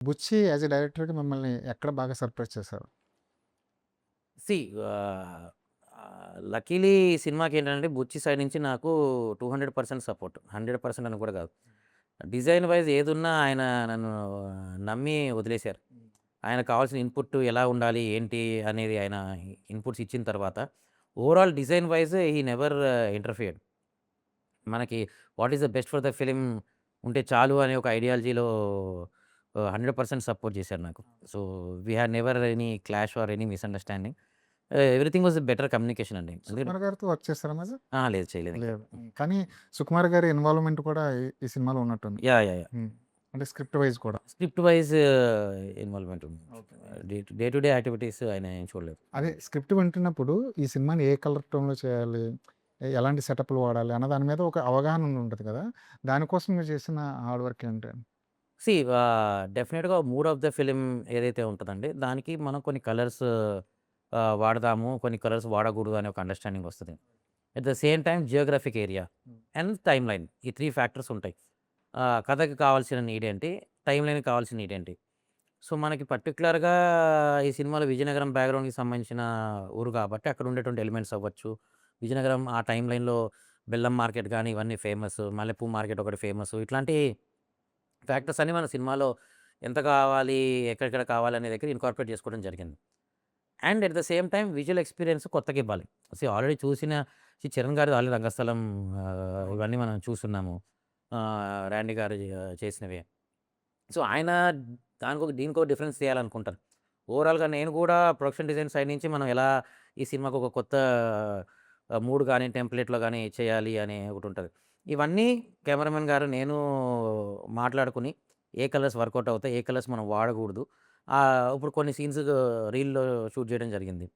'Buchi' as a డైరెక్టర్‌గా మిమ్మల్ని ఎక్కడ బాగా సర్ప్రైజ్ చేశారు? సీ లక్కీలీ ఈ సినిమాకేంటంటే 'బుచ్చి' సైడ్ నుంచి నాకు 200% సపోర్ట్. 100% అని కూడా కాదు. డిజైన్ వైస్ ఏదున్నా ఆయన నన్ను నమ్మి వదిలేసారు. ఆయనకు కావాల్సిన ఇన్‌పుట్ ఎలా ఉండాలి, ఏంటి అనేది ఆయన ఇన్‌పుట్స్ ఇచ్చిన తర్వాత overall design wise he never interfered. మనకి what is the best for the film ఉంటే చాలు అనే ఒక ఐడియాలజీలో 100% సపోర్ట్ చేశారు నాకు. So, we had never any clash or any misunderstanding. Everything was better communication అండి. ఎందుకంటే 'సుకుమార్' గారితో వర్క్ చేసారా మీరు? లేదు చేయలేదు ఇంకా. లేదు. కానీ 'సుకుమార్' గారి ఇన్వాల్వ్‌మెంట్ కూడా ఈ సినిమాలో ఉన్నట్టుంది. యాహ్! హ్మ్. అంటే స్క్రిప్ట్ వైస్ కూడా. స్క్రిప్ట్ వైస్ ఇన్వాల్వ్‌మెంట్ ఉంది. Okay. Day to day activities ఆయన ఏం చూడలేదు. అదే స్క్రిప్ట్ వింటున్నప్పుడు ఈ సినిమాని ఏ కలర్ టోన్‌లో చేయాలి? ఎలాంటి సెటప్‌లు వాడాలి? అన్న దాని మీద ఒక అవగాహన ఉంటది కదా! దానికోసం మీరు చేసిన హార్డ్ వర్క్ ఏంటి? సీ డెఫినిట్‌గా మూడ్ ఆఫ్ ద ఫిల్మ్ ఏదైతే ఉంటదండి, దానికి మనం కొన్ని కలర్స్ వాడదాము, కొన్ని కలర్స్ వాడకూడదు అనే ఒక అండర్‌స్టాండింగ్ వస్తది. At the same time Geographic area హ్మ్. అండ్ టైమ్‌లైన్ ఈ 3 ఫ్యాక్టర్స్ ఉంటాయి. కథకి కావాల్సిన నీడ్ ఏంటి? టైమ్‌లైన్‌కి కావాల్సిన నీడ్ ఏంటి? సో, మనకి పర్టిక్యులర్‌గా ఈ సినిమాలో విజయనగరం బ్యాక్‌గ్రౌండ్‌కి సంబంధించిన ఊరు కాబట్టి అక్కడ ఉండేటువంటి ఎలిమెంట్స్ అవ్వచ్చు. విజయనగరం ఆ టైమ్‌లైన్‌లో బెల్లం మార్కెట్ గాని ఇవన్నీ ఫేమస్. మల్లెపూ మార్కెట్ ఒకటి ఫేమసు. ఇట్లాంటి ఫ్యాక్టర్స్ అన్నీ మన సినిమాలో ఎంత కావాలి, ఎక్కడెక్కడ కావాలి అనే దగ్గర ఇన్కార్పొరేట్ చేసుకోవడం జరిగింది. And at the same time visual experience కొత్తగివ్వాలి. ఆల్రెడీ చూసిన 'చరణ్' గారిది ఆల్రెడీ 'రంగస్థలం' అవును. ఇవన్నీ మనం చూసున్నాము. 'ర్యాండీ' గారు చేసినవి. సో, ఆయన దీనికో డిఫరెన్స్ చేయాలనుకుంటారు. ఓవరాల్‌గా నేను కూడా ప్రొడక్షన్ డిజైన్ సైడ్ నుంచి మనం ఎలా ఈ సినిమాకి ఒక కొత్త మూడ్ గాని, టెంప్లేట్‌లో గాని చేయాలి అనే ఒకటుంటది. ఇవన్నీ కెమెరామెన్ గారు, నేను మాట్లాడుకొని ఏ కలర్స్ వర్కౌట్ అవుతాయి, ఏ కలర్స్ మనం వాడకూడదు. ఇప్పుడు కొన్ని సీన్స్ రీల్‌లో షూట్ చేయడం జరిగింది.